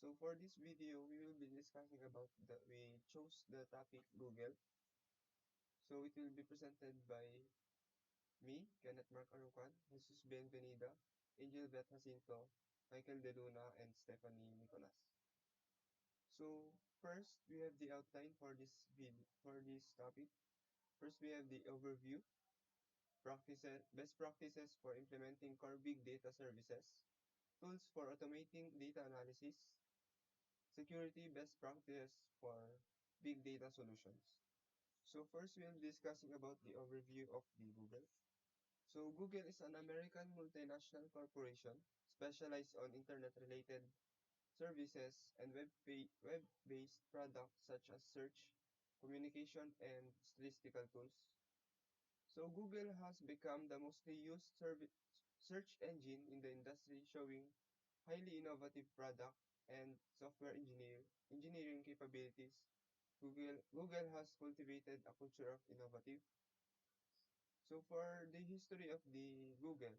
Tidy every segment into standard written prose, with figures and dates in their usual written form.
So for this video, we will be discussing about we chose the topic Google. So it will be presented by me, Kenneth Arucan, Jesus Bienvenida, Angelbeth Jacinto, Michael De Luna, and Stephanie Nicolas. So first, we have the outline for this video, for this topic. First, we have the overview, best practices for implementing core big data services, tools for automating data analysis, security best practices for big data solutions. So first we'll be discussing about the overview of the Google. So Google is an American multinational corporation specialized on internet-related services and web-based products such as search, communication, and statistical tools. So Google has become the most used search engine in the industry, showing highly innovative product and software engineering capabilities. Google has cultivated a culture of innovative. So for the history of the Google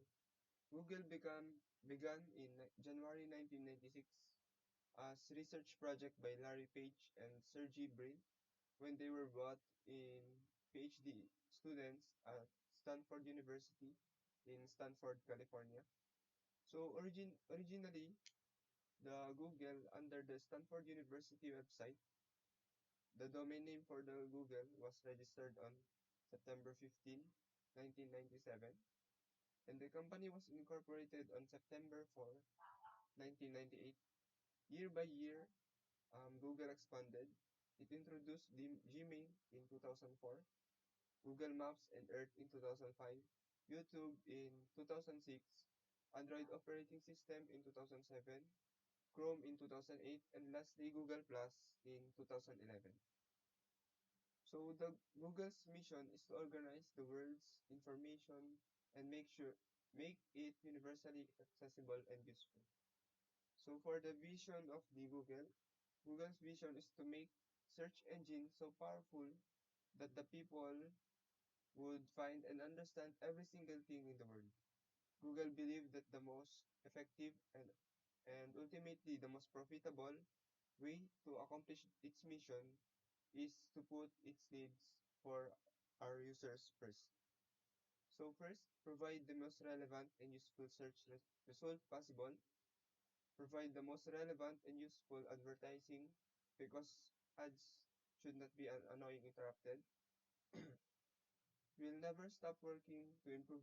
began in January 1996 as research project by Larry Page and Sergey Brin when they were both in PhD students at Stanford University in Stanford, California. So originally, the Google under the Stanford University website, the domain name for the Google was registered on September 15, 1997, and the company was incorporated on September 4, 1998. Year by year, Google expanded. It introduced the Gmail in 2004, Google Maps and Earth in 2005, YouTube in 2006, Android operating system in 2007, Chrome in 2008, and lastly Google Plus in 2011. So the Google's mission is to organize the world's information and make it universally accessible and useful. So for the vision of the Google's vision is to make search engine so powerful that the people would find and understand every single thing in the world. Google believed that the most effective and ultimately the most profitable way to accomplish its mission is to put its needs for our users first. So first, provide the most relevant and useful search result possible. Provide the most relevant and useful advertising because ads should not be annoying interrupted. We'll never stop working to improve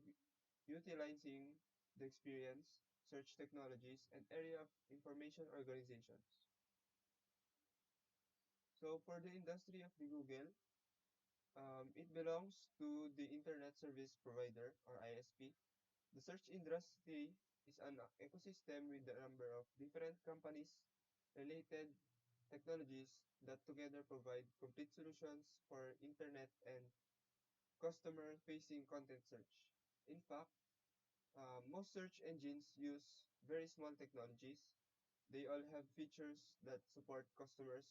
utilizing the experience, search technologies, and area of information organizations. So for the industry of the Google, it belongs to the Internet Service Provider or ISP. The search industry is an ecosystem with a number of different companies, related technologies that together provide complete solutions for Internet and customer-facing content search. In fact, most search engines use very small technologies. They all have features that support customers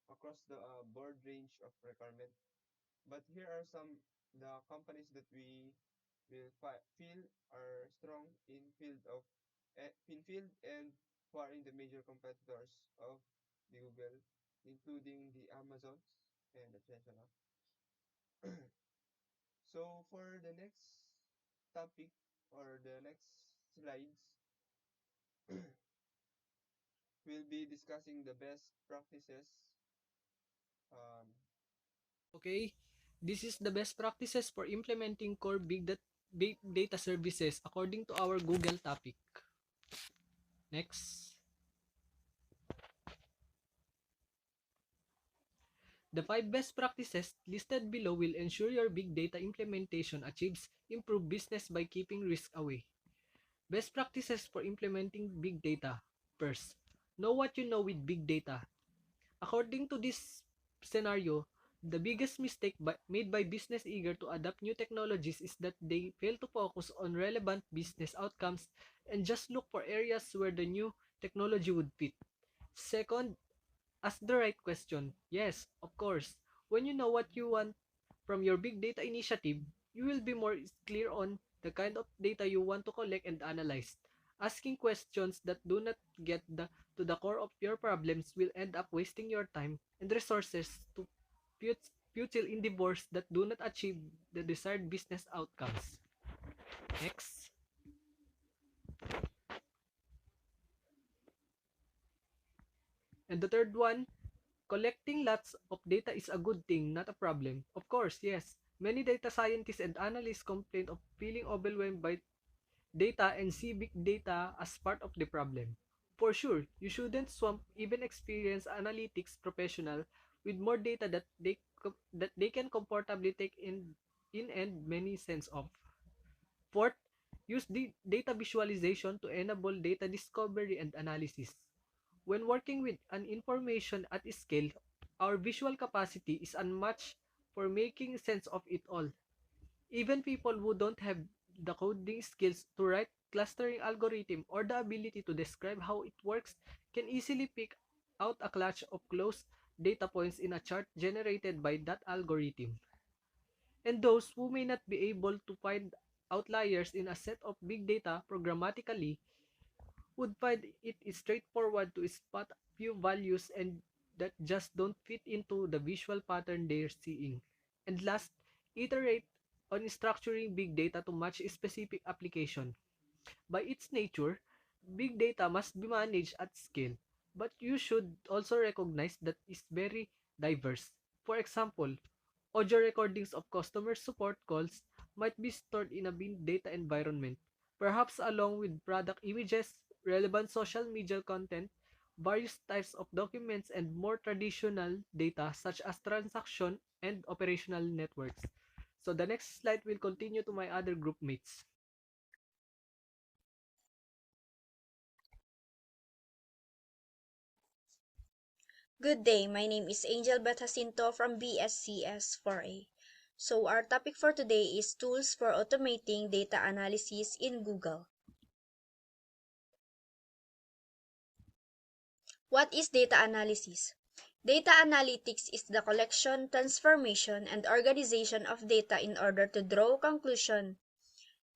across the broad range of requirements. But here are some the companies that we will feel are strong in field and who are in the major competitors of the Google, including the Amazons and etc. So for the next topic or the next slides, we'll be discussing the best practices. Um, Okay, this is the best practices for implementing core big data services according to our Google topic. Next. The 5 best practices listed below will ensure your big data implementation achieves improved business by keeping risk away. Best practices for implementing big data. First, know what you know with big data. According to this scenario, the biggest mistake made by business eager to adopt new technologies is that they fail to focus on relevant business outcomes and just look for areas where the new technology would fit. Second, ask the right question. Yes, of course. When you know what you want from your big data initiative, you will be more clear on the kind of data you want to collect and analyze. Asking questions that do not get to the core of your problems will end up wasting your time and resources to futile endeavors that do not achieve the desired business outcomes. Next. And the third one, collecting lots of data is a good thing, not a problem. Of course, yes. Many data scientists and analysts complain of feeling overwhelmed by data and see big data as part of the problem. For sure, you shouldn't swamp even experienced analytics professional with more data that they can comfortably take in and many sense of. Fourth, use the data visualization to enable data discovery and analysis. When working with an information at scale, our visual capacity is unmatched for making sense of it all. Even people who don't have the coding skills to write clustering algorithm or the ability to describe how it works can easily pick out a clutch of close data points in a chart generated by that algorithm. And those who may not be able to find outliers in a set of big data programmatically would find it is straightforward to spot few values and that just don't fit into the visual pattern they're seeing. And last, iterate on structuring big data to match a specific application. By its nature, big data must be managed at scale, but you should also recognize that it's very diverse. For example, audio recordings of customer support calls might be stored in a big data environment, perhaps along with product images, relevant social media content, various types of documents, and more traditional data such as transaction and operational networks. So the next slide will continue to my other group mates. Good day, my name is Angelbeth Jacinto from BSCS 4A. So our topic for today is tools for automating data analysis in Google. What is data analysis? Data analytics is the collection, transformation, and organization of data in order to draw conclusion,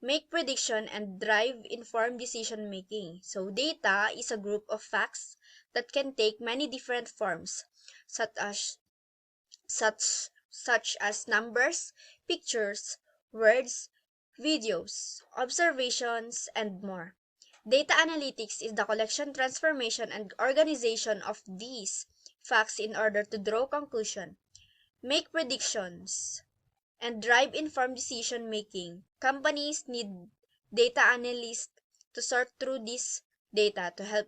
make prediction, and drive informed decision making. So data is a group of facts that can take many different forms, such as such as numbers, pictures, words, videos, observations, and more. Data analytics is the collection, transformation, and organization of these facts in order to draw conclusion, make predictions, and drive informed decision making. Companies need data analysts to sort through this data to help.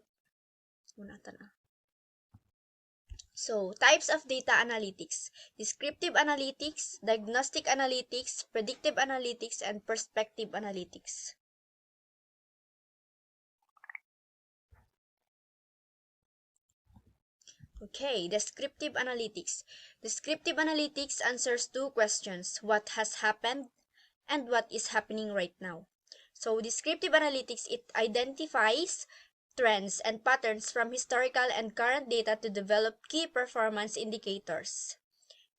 So, types of data analytics: descriptive analytics, diagnostic analytics, predictive analytics, and perspective analytics. Okay, descriptive analytics. Descriptive analytics answers two questions: what has happened and what is happening right now. So, descriptive analytics, it identifies trends and patterns from historical and current data to develop key performance indicators,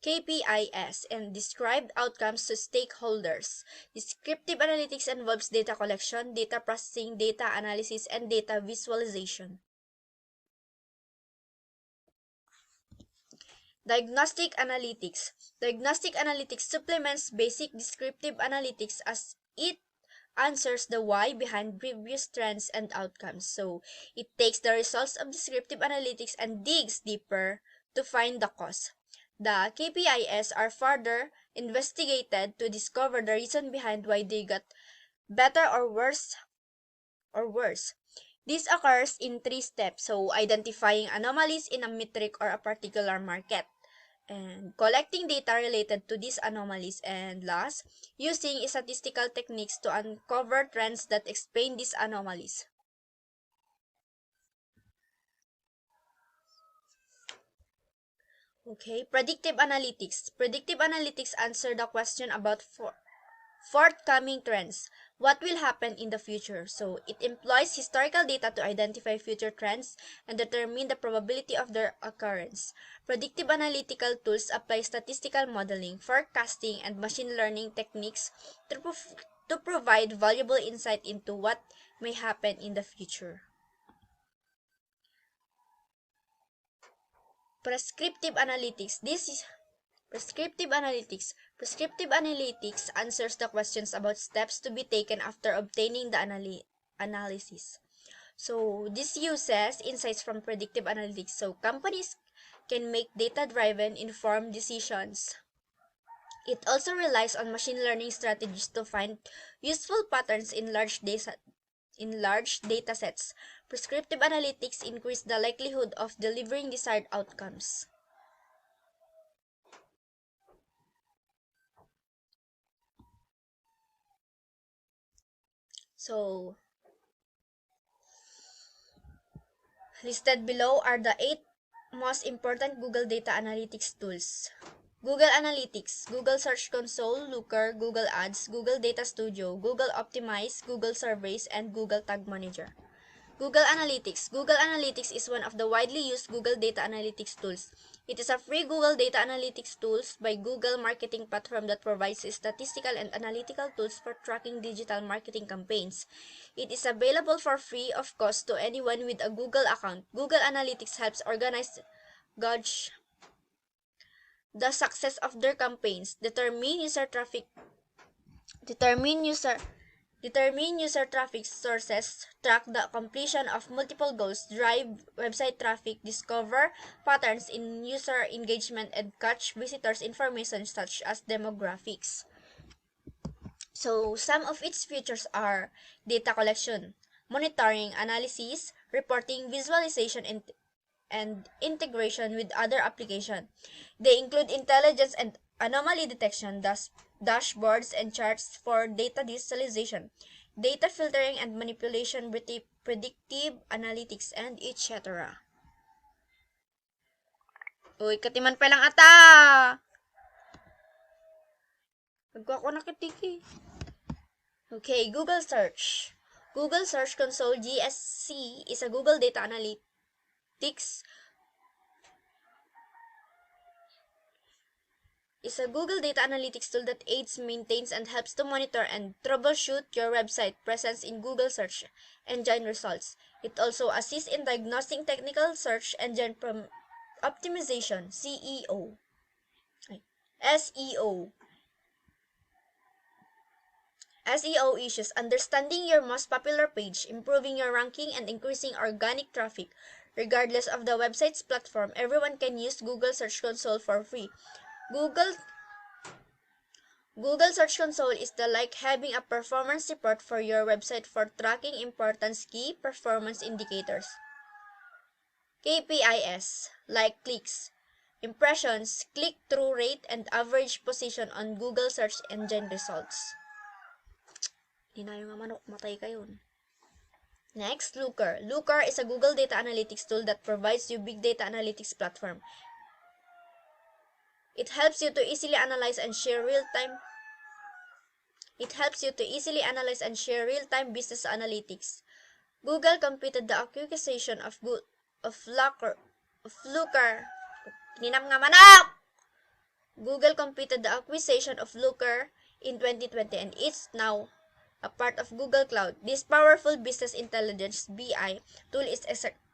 KPIs, and described outcomes to stakeholders. Descriptive analytics involves data collection, data processing, data analysis, and data visualization. Diagnostic analytics. Diagnostic analytics supplements basic descriptive analytics as it answers the why behind previous trends and outcomes. So, it takes the results of descriptive analytics and digs deeper to find the cause. The KPIs are further investigated to discover the reason behind why they got better or worse. This occurs in three steps. So, identifying anomalies in a metric or a particular market, and collecting data related to these anomalies, and last, using statistical techniques to uncover trends that explain these anomalies. Okay, predictive analytics. Predictive analytics answer the question about forthcoming trends. What will happen in the future? So, it employs historical data to identify future trends and determine the probability of their occurrence. Predictive analytical tools apply statistical modeling, forecasting, and machine learning techniques to provide valuable insight into what may happen in the future. Prescriptive analytics. This is prescriptive analytics. Prescriptive analytics answers the questions about steps to be taken after obtaining the analysis. So this uses insights from predictive analytics so companies can make data-driven informed decisions. It also relies on machine learning strategies to find useful patterns in large data sets. Prescriptive analytics increase the likelihood of delivering desired outcomes. So, listed below are the 8 most important Google data analytics tools. Google Analytics, Google Search Console, Looker, Google Ads, Google Data Studio, Google Optimize, Google Surveys, and Google Tag Manager. Google Analytics. Google Analytics is one of the widely used Google data analytics tools. It is a free Google data analytics tools by Google marketing platform that provides statistical and analytical tools for tracking digital marketing campaigns. It is available for free of cost to anyone with a Google account. Google Analytics helps organize gauge the success of their campaigns, determine user traffic sources, track the completion of multiple goals, drive website traffic, discover patterns in user engagement, and catch visitors' information such as demographics. So, some of its features are data collection, monitoring, analysis, reporting, visualization, and integration with other applications. They include intelligence and anomaly detection, dashboards and charts for data visualization, data filtering and manipulation, predictive analytics, and etc. Uy, katiman pa lang ata! Nagwa ko nakitiki. Okay, Google Search. Google Search Console GSC is a Google data analytics tool that aids, maintains, and helps to monitor and troubleshoot your website presence in Google search engine results. It also assists in diagnosing technical search engine optimization, SEO issues, understanding your most popular page, improving your ranking, and increasing organic traffic. Regardless of the website's platform, everyone can use Google Search Console for free. Google Search Console is like having a performance report for your website for tracking important key performance indicators. KPIs, like clicks, impressions, click-through rate, and average position on Google search engine results. Hindi na yung manok, matay kayo. Next, Looker. Looker is a Google data analytics tool that provides you big data analytics platform. It helps you to easily analyze and share real-time business analytics. Google completed the acquisition of Looker. Ninam nga manok! Google completed the acquisition of Looker in 2020 and it's now a part of Google Cloud. This powerful business intelligence BI tool is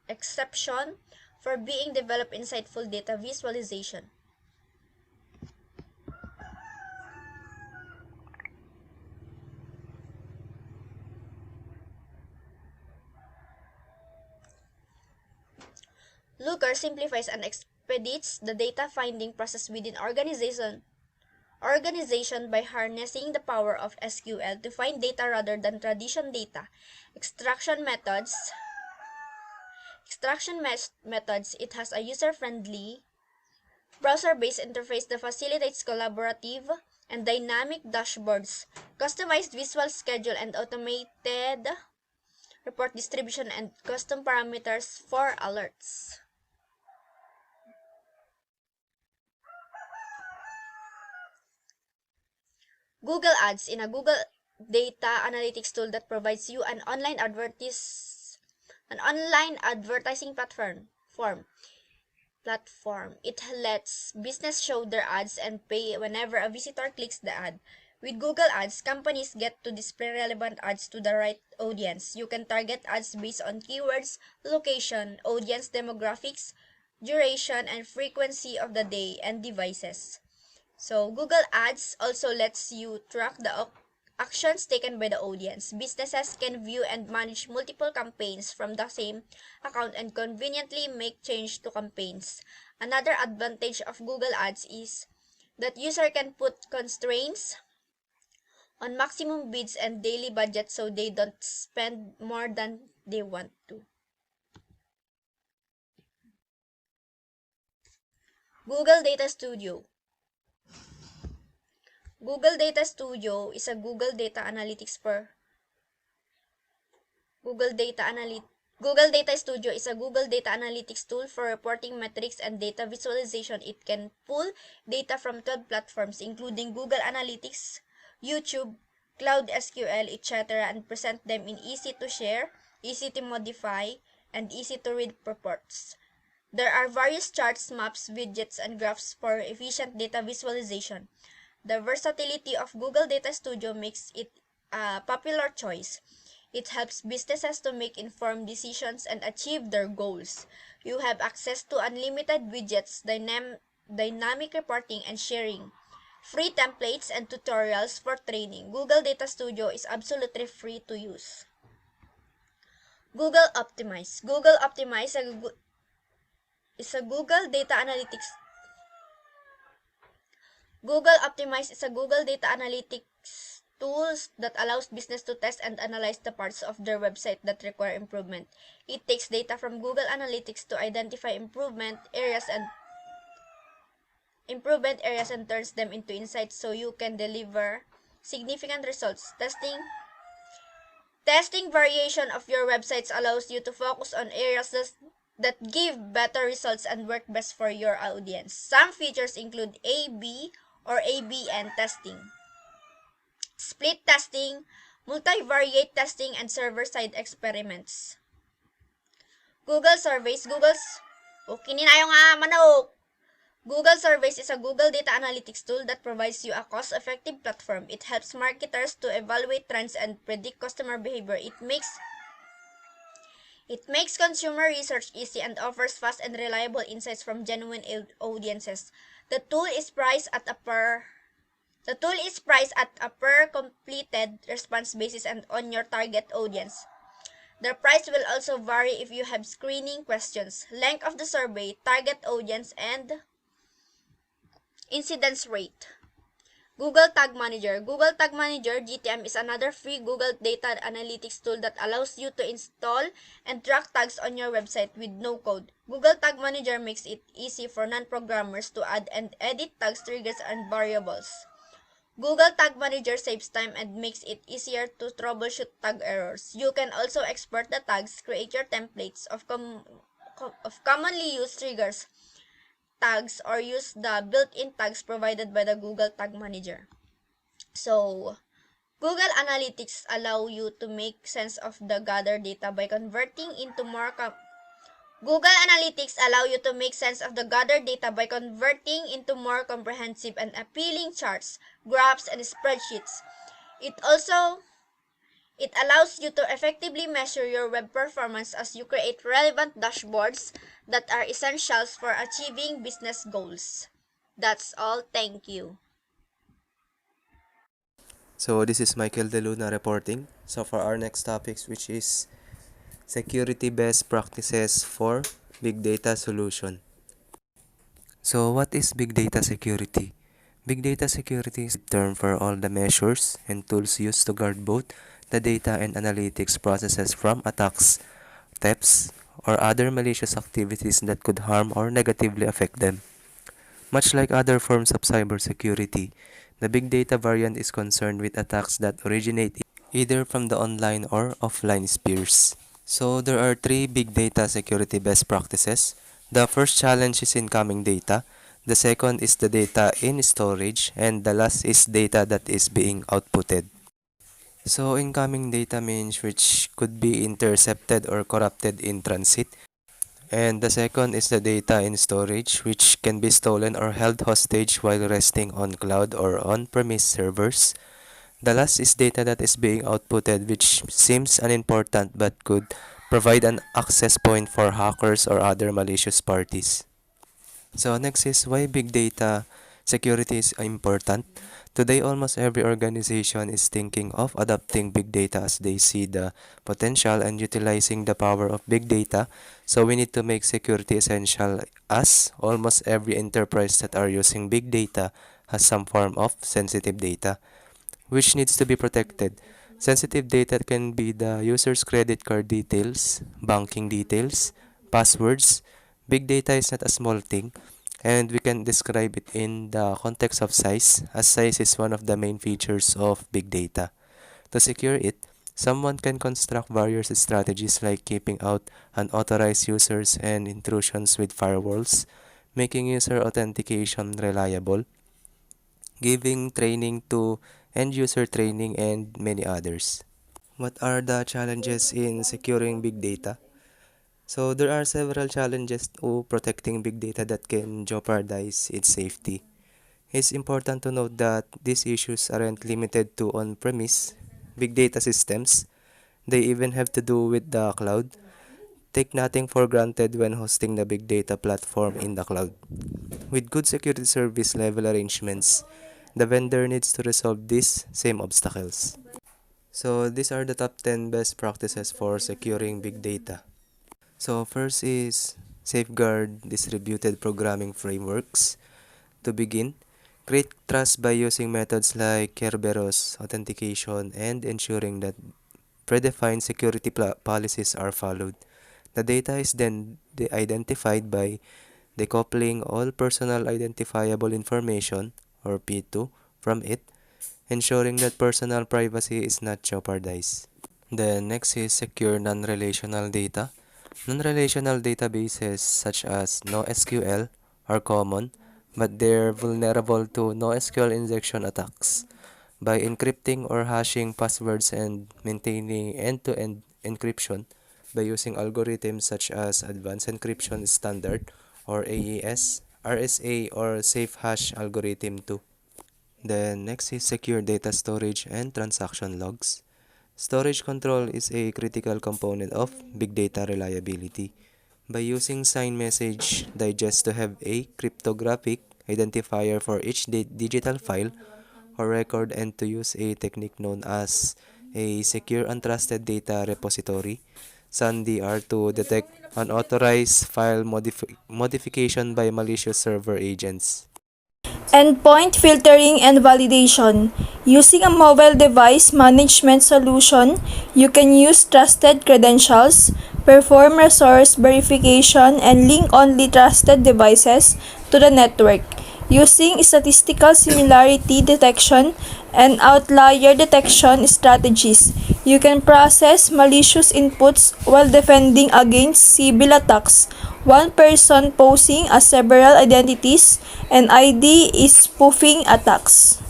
exception for being developed insightful data visualization. Looker simplifies and expedites the data finding process within organization by harnessing the power of SQL to find data rather than traditional data. Extraction methods. It has a user-friendly browser-based interface that facilitates collaborative and dynamic dashboards, customized visual schedule, and automated report distribution and custom parameters for alerts. Google Ads in a Google data analytics tool that provides you an online advertising platform. It lets business show their ads and pay whenever a visitor clicks the ad. With Google Ads, companies get to display relevant ads to the right audience. You can target ads based on keywords, location, audience demographics, duration, and frequency of the day and devices. So, Google Ads also lets you track the actions taken by the audience. Businesses can view and manage multiple campaigns from the same account and conveniently make change to campaigns. Another advantage of Google Ads is that user can put constraints on maximum bids and daily budget so they don't spend more than they want to. Google Data Studio. Google Data Studio is a Google Data Analytics for Google Data Analytics. Google Data Studio is a Google Data Analytics tool for reporting metrics and data visualization. It can pull data from 12 platforms including Google Analytics, YouTube, Cloud SQL, etc. and present them in easy to share, easy to modify, and easy to read reports. There are various charts, maps, widgets, and graphs for efficient data visualization. The versatility of Google Data Studio makes it a popular choice. It helps businesses to make informed decisions and achieve their goals. You have access to unlimited widgets, dynamic reporting and sharing, free templates, and tutorials for training. Google Data Studio is absolutely free to use. Google Optimize. Google Optimize is a Google Data Analytics. Google Optimize is a Google Data Analytics tools that allows business to test and analyze the parts of their website that require improvement. It takes data from Google Analytics to identify improvement areas and turns them into insights so you can deliver significant results. Testing variation of your websites allows you to focus on areas that give better results and work best for your audience. Some features include A/B or ABN testing, split testing, multivariate testing, and server-side experiments. Google Surveys. Google Surveys is a Google Data Analytics tool that provides you a cost-effective platform. It helps marketers to evaluate trends and predict customer behavior. It makes consumer research easy and offers fast and reliable insights from genuine audiences. The tool is priced at a per completed response basis and on your target audience. The price will also vary if you have screening questions, length of the survey, target audience, and incidence rate. Google Tag Manager. Google Tag Manager (GTM) is another free Google Data Analytics tool that allows you to install and track tags on your website with no code. Google Tag Manager makes it easy for non-programmers to add and edit tags, triggers, and variables. Google Tag Manager saves time and makes it easier to troubleshoot tag errors. You can also export the tags, create your templates of commonly used triggers, tags, or use the built-in tags provided by the Google Tag Manager. So, Google Analytics allow you to make sense of the gathered data by converting into more comprehensive and appealing charts, graphs, and spreadsheets. It allows you to effectively measure your web performance as you create relevant dashboards that are essentials for achieving business goals. That's all. Thank you. So this is Michael De Luna reporting. So for our next topics, which is security best practices for big data solution. So what is big data security? Big data security is a term for all the measures and tools used to guard both the data and analytics processes from attacks, thefts, or other malicious activities that could harm or negatively affect them. Much like other forms of cybersecurity, the big data variant is concerned with attacks that originate either from the online or offline spheres. So there are three big data security best practices. The first challenge is incoming data. The second is the data in storage, and the last is data that is being outputted. So incoming data means which could be intercepted or corrupted in transit. And the second is the data in storage, which can be stolen or held hostage while resting on cloud or on-premise servers. The last is data that is being outputted, which seems unimportant but could provide an access point for hackers or other malicious parties. So next is why big data security is important. Today, almost every organization is thinking of adopting big data as they see the potential and utilizing the power of big data. So we need to make security essential as almost every enterprise that are using big data has some form of sensitive data which needs to be protected. Sensitive data can be the user's credit card details, banking details, passwords. Big data is not a small thing, and we can describe it in the context of size, as size is one of the main features of big data. To secure it, someone can construct various strategies like keeping out unauthorized users and intrusions with firewalls, making user authentication reliable, giving training to end user training, and many others. What are the challenges in securing big data? So there are several challenges to protecting big data that can jeopardize its safety. It's important to note that these issues aren't limited to on-premise big data systems. They even have to do with the cloud. Take nothing for granted when hosting the big data platform in the cloud. With good security service level arrangements, the vendor needs to resolve these same obstacles. So these are the top 10 best practices for securing big data. So first is safeguard distributed programming frameworks. To begin, create trust by using methods like Kerberos authentication and ensuring that predefined security policies are followed. The data is then identified by decoupling all personal identifiable information or P2 from it, ensuring that personal privacy is not jeopardized. Then next is secure non-relational data. Non-relational databases such as NoSQL are common, but they're vulnerable to NoSQL injection attacks. By encrypting or hashing passwords and maintaining end-to-end encryption by using algorithms such as Advanced Encryption Standard or AES, RSA, or Safe Hash algorithm too. Then next is secure data storage and transaction logs. Storage control is a critical component of big data reliability. By using sign message digest to have a cryptographic identifier for each digital file or record and to use a technique known as a secure untrusted data repository (SUNDR) to detect unauthorized file modification by malicious server agents. Endpoint filtering and validation. Using a mobile device management solution, you can use trusted credentials, perform resource verification, and link only trusted devices to the network. Using statistical similarity detection and outlier detection strategies, you can process malicious inputs while defending against civil attacks. One person posing as several identities and ID is spoofing attacks.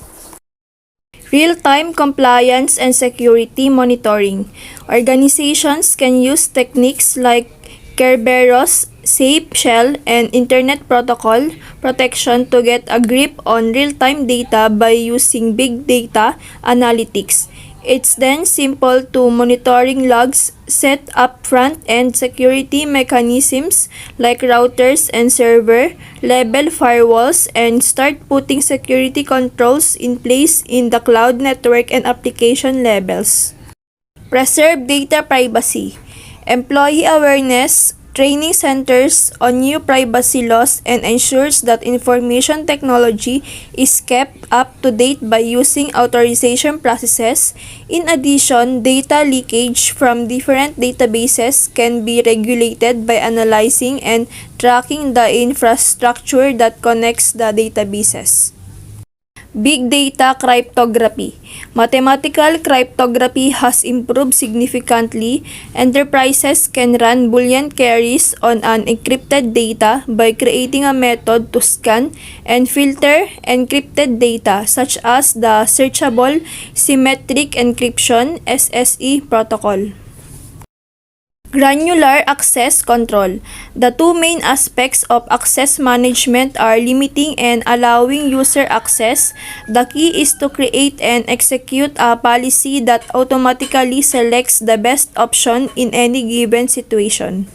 Real-time compliance and security monitoring. Organizations can use techniques like Kerberos, Safe Shell, and Internet Protocol protection to get a grip on real-time data by using big data analytics. It's then simple to monitoring logs, set up front-end security mechanisms like routers and server, level firewalls, and start putting security controls in place in the cloud network and application levels. Preserve data privacy. Employee awareness training centers on new privacy laws and ensures that information technology is kept up to date by using authorization processes. In addition, data leakage from different databases can be regulated by analyzing and tracking the infrastructure that connects the databases. Big data cryptography. Mathematical cryptography has improved significantly. Enterprises can run Boolean queries on unencrypted data by creating a method to scan and filter encrypted data, such as the Searchable Symmetric Encryption (SSE) protocol. Granular access control. The two main aspects of access management are limiting and allowing user access. The key is to create and execute a policy that automatically selects the best option in any given situation.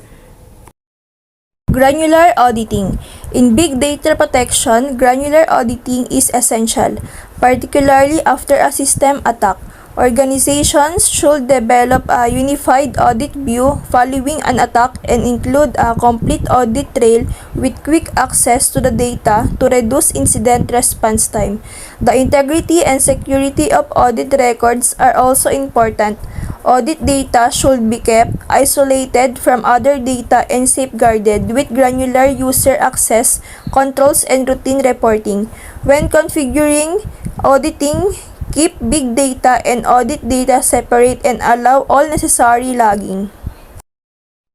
Granular auditing. In big data protection, granular auditing is essential, particularly after a system attack. Organizations should develop a unified audit view following an attack and include a complete audit trail with quick access to the data to reduce incident response time. The integrity and security of audit records are also important. Audit data should be kept isolated from other data and safeguarded with granular user access controls and routine reporting. When configuring auditing, keep big data and audit data separate and allow all necessary logging.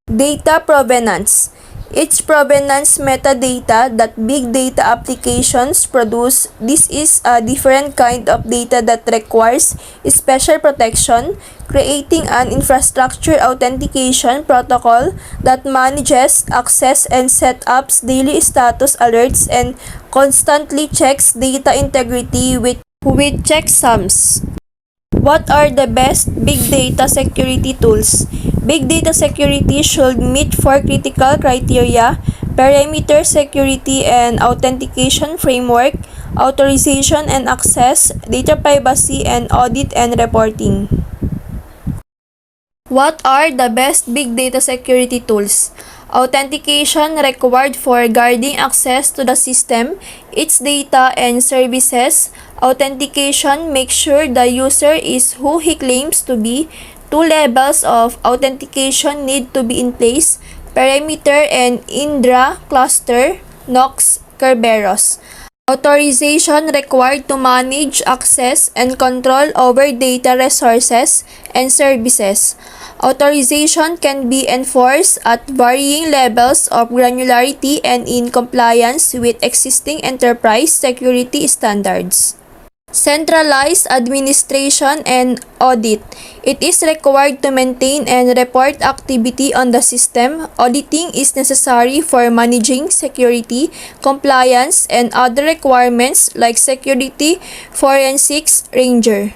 Data provenance. Each provenance metadata that big data applications produce. This is a different kind of data that requires special protection, creating an infrastructure authentication protocol that manages access and sets daily status alerts and constantly checks data integrity with checksums. What are the best big data security tools? Big data security should meet four critical criteria: perimeter security and authentication framework, authorization and access, data privacy, and audit and reporting. What are the best big data security tools? Authentication required for guarding access to the system, its data and services. Authentication makes sure the user is who he claims to be. Two levels of authentication need to be in place: perimeter and Indra cluster, Nox, Kerberos. Authorization required to manage access and control over data resources and services. Authorization can be enforced at varying levels of granularity and in compliance with existing enterprise security standards. Centralized administration and audit. It is required to maintain and report activity on the system. Auditing is necessary for managing security, compliance, and other requirements like security forensics ranger.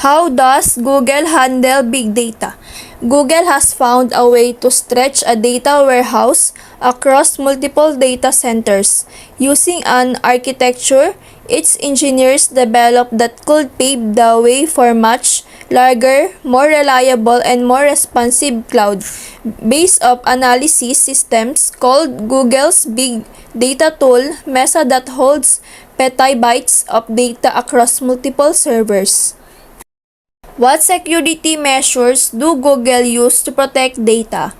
How does Google handle big data? Google has found a way to stretch a data warehouse across multiple data centers. Using an architecture its engineers developed that could pave the way for much larger, more reliable, and more responsive cloud-based analysis systems called Google's Big Data Tool Mesa that holds petabytes of data across multiple servers. What security measures do Google use to protect data?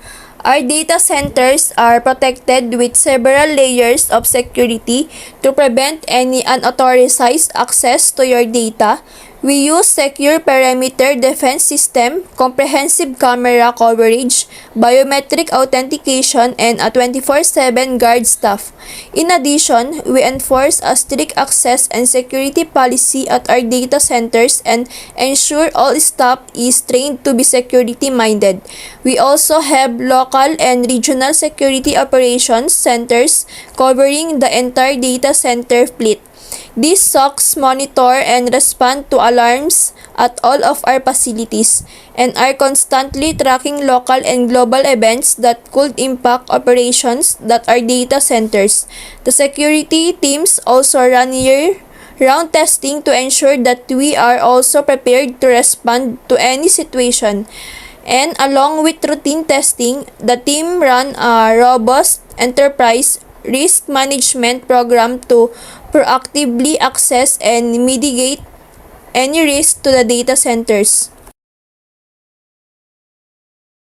Our data centers are protected with several layers of security to prevent any unauthorized access to your data. We use secure perimeter defense system, comprehensive camera coverage, biometric authentication, and a 24/7 guard staff. In addition, we enforce a strict access and security policy at our data centers and ensure all staff is trained to be security-minded. We also have local and regional security operations centers covering the entire data center fleet. These SOCs monitor and respond to alarms at all of our facilities and are constantly tracking local and global events that could impact operations at our data centers. The security teams also run year-round testing to ensure that we are also prepared to respond to any situation. And along with routine testing, the team run a robust enterprise risk management program to proactively assess and mitigate any risk to the data centers.